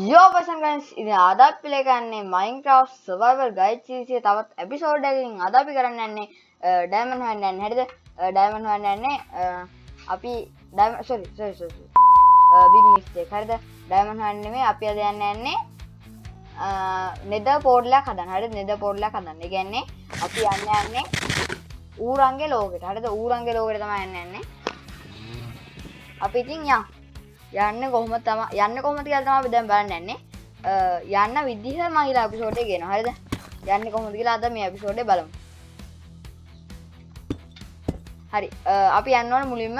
Yo boys and girls ඉතින් අද අපි play කරන්නේ Minecraft Survival Guide series එකේ තවත් episode එකකින් අද අපි කරන්න යන්නේ diamond හොයන්න යන්නේ හරිද diamond හොයන්න යන්නේ අපි sorry big mistake හරිද diamond හොයන්න නෙමෙයි අපි අද යන්නේ nether portal එකක් හදන්න හරිද nether portal එකක් හදන්න. ඒ කියන්නේ අපි යන්නේ ඌරන්ගේ ලෝකෙට හරිද ඌරන්ගේ ලෝකෙට තමයි යන්නේ. අපි ඉතින් යන්නේ කොහොමද කියලා තමයි අපි දැන් බලන්න යන්නේ. යන්න විදිහ මම ඊළඟ එපිසෝඩ් එකේ කියනවා. හරිද? යන්නේ කොහොමද කියලා අද මේ එපිසෝඩ් එකේ බලමු. හරි. අපි යන්න ඕනේ මුලින්ම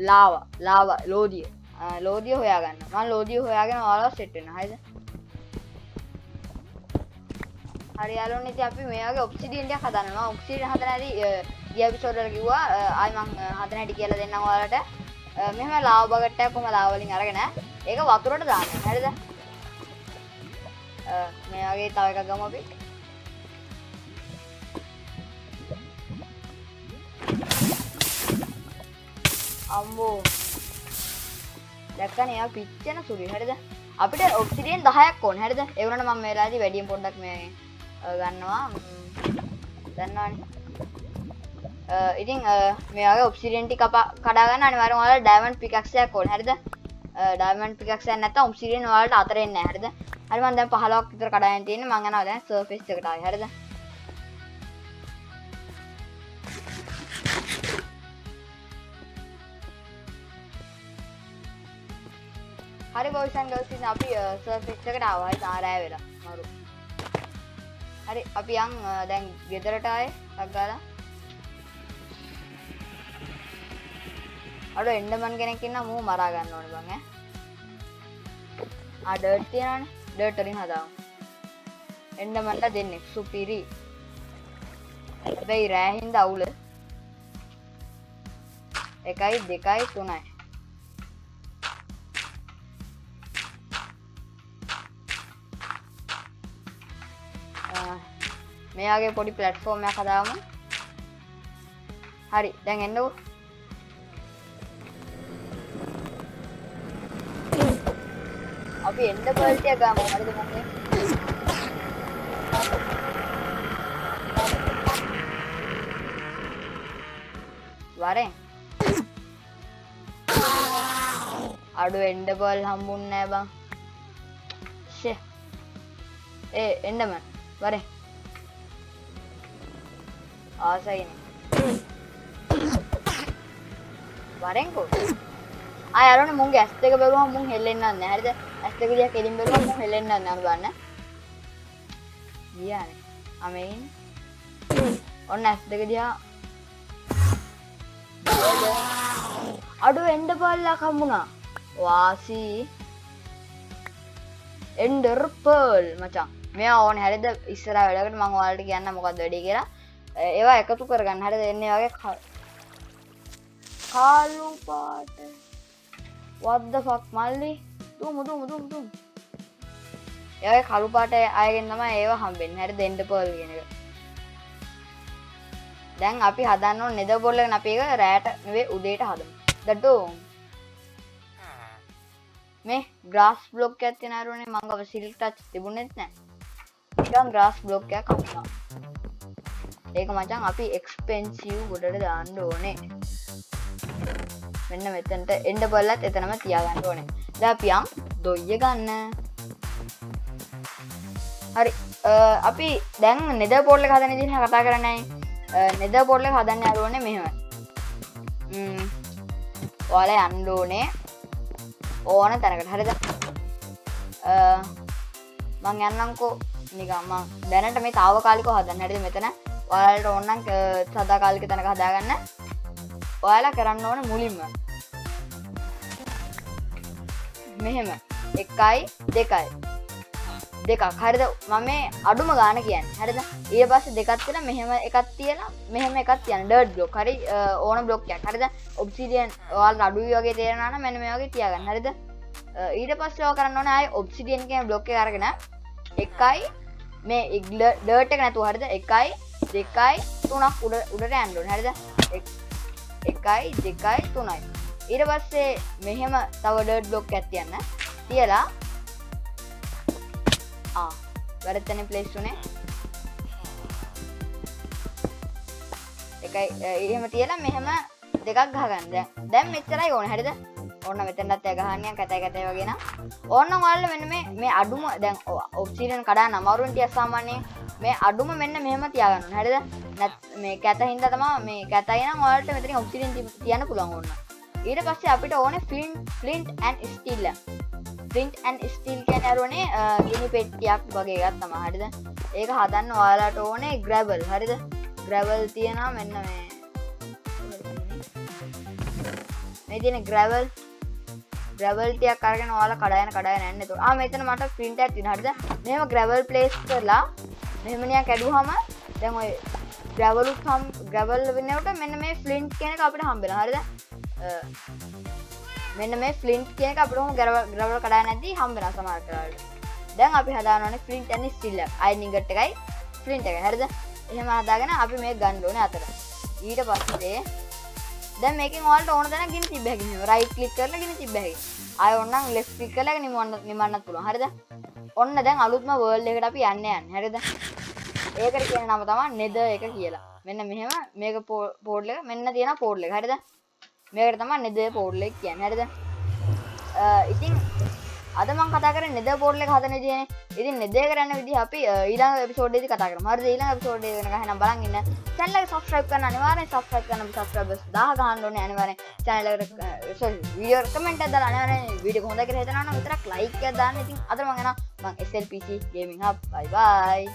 ලාවා ලෝදිය. ලෝදිය හොයාගන්න. මම ලෝදිය හොයාගෙන ඔයාලව සෙට් වෙනවා. හරිද? හරි යාළුවනේ ඉතින් අපි මේ වගේ ඔබ්සිඩියන් එකක් හදනවා. මම ඔබ්සිඩියන් හදන හැටි ගිය එපිසෝඩ් වල කිව්වා. ආයි මම හදන හැටි කියලා දෙන්නම් ඔයාලට. මෙහෙම ලාව බකට් එකක් කොහම ලාව වලින් අරගෙන ඒක වතුරට දාන්න. හරිද? මේ වගේ තව එකක් ගමු අපි. අම්බෝ. දැක්කනේ යා පිච්චෙන සුළි. හරිද? අපිට ඔබ්සිඩියන් 10ක් ඕනේ. හරිද? ඒ වුණාට මම මේ වෙලාවේදී වැඩියෙන් පොඩ්ඩක් මේ ගන්නවා. දන්නවනේ. ඉතින් මේ වගේ ඔබ්සිඩියන් ටික කඩා ගන්න අනිවාර්යයෙන් ඔයාලට ඩයමන්ඩ් පිකැක්ස් එකක් ඕනේ. හරිද? ඩයමන්ඩ් පිකැක්ස් එකක් නැත්නම් ඔබ්සිඩියන් ඔයාලට අතර එන්නේ නැහැ. හරිද? හරි මම දැන් 15ක් විතර කඩාගෙන තියෙන්නේ. මම යනවා දැන් සර්ෆේස් එකට ආවේ. හරිද? හරි boys and girls ඉතින් අපි සර්ෆේස් එකට ආවා. හරි ආරෑ වෙලා. මරු. හරි අපි යන් දැන් ගෙදරට ආයේ ටක් ගාලා අර එන්ඩර්මන් කෙනෙක් ඉන්නා මූ මරා ගන්න ඕනේ බං ඈ. ඩර්ට් තියනවනේ. ඩර්ට් වලින් හදාමු. එන්ඩර්මන්ලා දෙන්නේ සුපිරි. හැබැයි රෑ හින්දා අවුල. 1 2 3යි. මේ වගේ පොඩි ප්ලැට්ෆෝම් එකක් හදාමු. හරි දැන් එන්නකෝ. අපි එන්න පර්ට් එක ගමු. හරිද මන්නේ? වරෙන්. අඩු එන්න පර්ල් හම්බුන්නේ නැහැ බං. ෂේ. එන්නමන් වරෙන්. ආසයිනේ. වරෙන්කෝ. යාළුවනේ මුන්ගේ ඇස් දෙක බැලුවම මුන් හෙල්ලෙන්නේ නැහැ. හරිද? ඇස් දෙක දිහා කෙලින් බැලුවම මුන් හෙල්ලෙන්නේ නැහැ බලන්න. ගියානේ. අමෙන්. ඔන්න ඇස් දෙක දිහා. අඩෝ එන්ඩර් පර්ල්ලා හම්බුණා. වාසි. එන්ඩර් පර්ල් මචං. මෙයා ඕනේ හරිද? ඉස්සරහ වැඩකට මම ඔයාලට කියන්න මොකක්ද වැඩේ කියලා. ඒවා එකතු කරගන්න. හරිද? එන්නේ වගේ කාලු පාට. What the fuck මල්ලි දුමු එයාගේ කළු පාට අයගෙන් තමයි ඒව හම්බෙන්නේ. හරිද? එන්ඩර් පර්ල් කියන එක. දැන් අපි හදන්න ඕනේ නෙදර් පෝර්ටල් එක. අපි ඒක රැට නෙවෙයි උදේට හදමු. දඩෝ මේ ග්‍රාස් බ්ලොක් එකක් තියෙන අරුනේ මම ගාව සිල්ක් ටච් තිබුණෙත් නැහැ. නිකන් ග්‍රාස් බ්ලොක් එකක් හම්බුණා. ඒක මචං අපි එක්ස්පෙන්සිව් ගොඩට දාන්න ඕනේ. මෙන්න මෙතනට එන්ඩර් පර්ල්ලත් එතනම තියාගන්න ඕනේ. දැන් අපි යම් දොయ్య ගන්න. හරි අපි දැන් නෙදර් පෝර්ටල් එක හදන විදිහ කතා කරන්නේ. නෙදර් පෝර්ටල් එක හදන්න යාළුවනේ මෙහෙම. ඔයාලා යන්න ඕනේ ඕන තැනකට. හරිද? මං යන්නම්කෝ නිකන් මං දැනට මේ తాවකාලිකව හදන්න. හරිද? මෙතන ඔයාලට ඕන නම් සදාකාලික තැනක හදාගන්න. ඔයාලා කරන්න ඕනේ මුලින්ම මෙහෙම 1 2 දෙකක්. හරිද? මම මේ අඩුම ගාන කියන්නේ. හරිද? ඊට පස්සේ දෙකක් තියලා මෙහෙම එකක් තියලා මෙහෙම එකක් තියන්න. Dirt block. හරි ඕන බ්ලොක් එකක්. හරිද? ඔබ්සිඩියන් ඔයාලට අඩුයි වගේ තේරෙනවා නම් මෙන්න මේ වගේ තියාගන්න. හරිද? ඊට පස්සේ ඔයා කරන්න ඕනේ ආයේ ඔබ්සිඩියන් කියන බ්ලොක් එක අරගෙන 1 මේ ඩර්ට් එක නැතුව. හරිද? 1 2 3ක් උඩට යන්න ඕනේ. හරිද? 1 2 3යි. ඊට පස්සේ මෙහෙම තව ඩර්ට් බ්ලොක් එකක් තියන්න. තියලා වැරදිනේ ප්ලේස් උනේ එකයි එහෙම තියලා මෙහෙම දෙකක් ගහගන්න දැන් මෙච්චරයි ඕනේ හරිද ඕන්න මෙතනත් ගහන්නේ කැතයි කැතයි වගේ නම් ඕන්න ඔයාලා මෙන්න මේ අඩුම දැන් ඔබ්සිඩියන් කඩාන අමාරුවෙන් ටික සාමාන්‍යයෙන් මේ අඩුම මෙන්න මෙහෙම තියාගන්න ඕනේ හරිද මේ කැතින්ද තමයි මේ කැතයි නම් ඔයාලට මෙතනින් ඔබ්සිඩියන් තියන්න පුළුවන් ඕන්න ඊට පස්සේ අපිට ඕනේ Flint and steel Flint and steel කියන්නේ අරෝනේ ගිනි පෙට්ටියක් වගේ එකක් තමයි හරිද ඒක හදන්න ඔයාලට ඕනේ ග්‍රැවල් හරිද ග්‍රැවල් තියනවා මෙන්න මේ තියෙන ග්‍රැවල් ටිකක් අරගෙන ඔයාලා කඩායන යන්න එතකොට මෙතන මට ෆ්ලින්ට් එකක් තියෙනවා හරිද මෙහෙම ග්‍රැවල් ප්ලේස් කරලා මෙහෙම නිකන් කැඩුවාම දැන් ඔය ග්‍රැවල් වෙනකොට මෙන්න මේ ෆ්ලින්ට් කියන එක අපිට හම්බ වෙනවා හරිද මෙන්න මේ ෆ්ලින්ට් කියන එක අපිට උන් ග්‍රැවල් කඩායන නැද්දි හම්බ වෙනවා සමහර කාලවල දැන් අපි හදාන්න ඕනේ ෆ්ලින්ට් ඇන්ඩ් ස්ටිල් එක අයන් ඉන්ගට් එකයි ෆ්ලින්ට් එකයි හරිද එහෙම හදාගෙන අපි මේක ගන්න ඕනේ අතර ඊට පස්සේ දැන් මේකෙන් ඔයාලට ඕන තැනක ගිනි තිබ්බ හැකියි මෙහෙම රයිට් ක්ලික් කරලා ගිනි තිබ්බ හැකියි ආය ඕනනම් ලෙෆ්ට් ක්ලික් කරලා නිමන්නත් පුළුවන් හරිද ඔන්න දැන් අලුත්ම වර්ල්ඩ් එකට අපි යන්නේ හරිද ඒකට කියන නම තමයි නෙදර් එක කියලා මෙන්න මෙහෙම මේක පෝර්ටල් එක මෙන්න තියෙන පෝර්ටල් එක හරිද මේකට තමයි නෙදර් පෝර්ටල් එක කියන්නේ හරිද ඉතින් අද මම කතා කරන්නේ නෙදර් පෝර්ටල් එක හදන විදිහනේ ඉතින් නෙදර් කරන්න විදිහ අපි ඊළඟ එපිසෝඩ් එකේදී කතා කරමු හරිද ඊළඟ එපිසෝඩ් එක වෙනකන් එහෙනම් බලන් ඉන්න channel එක subscribe කරන්න අනිවාර්යෙන් subscribe කරන්න අපි subscribers 1000 ගහන්න ඕනේ අනිවාර්යෙන් channel එකට වීඩියෝ comment එකක් දාලා අනිවාර්යෙන් වීඩියෝ හොඳයි කියලා හිතනවා නම් විතරක් like එකක් දාන්න ඉතින් අද මම එනවා මම SLPC gaming hub bye bye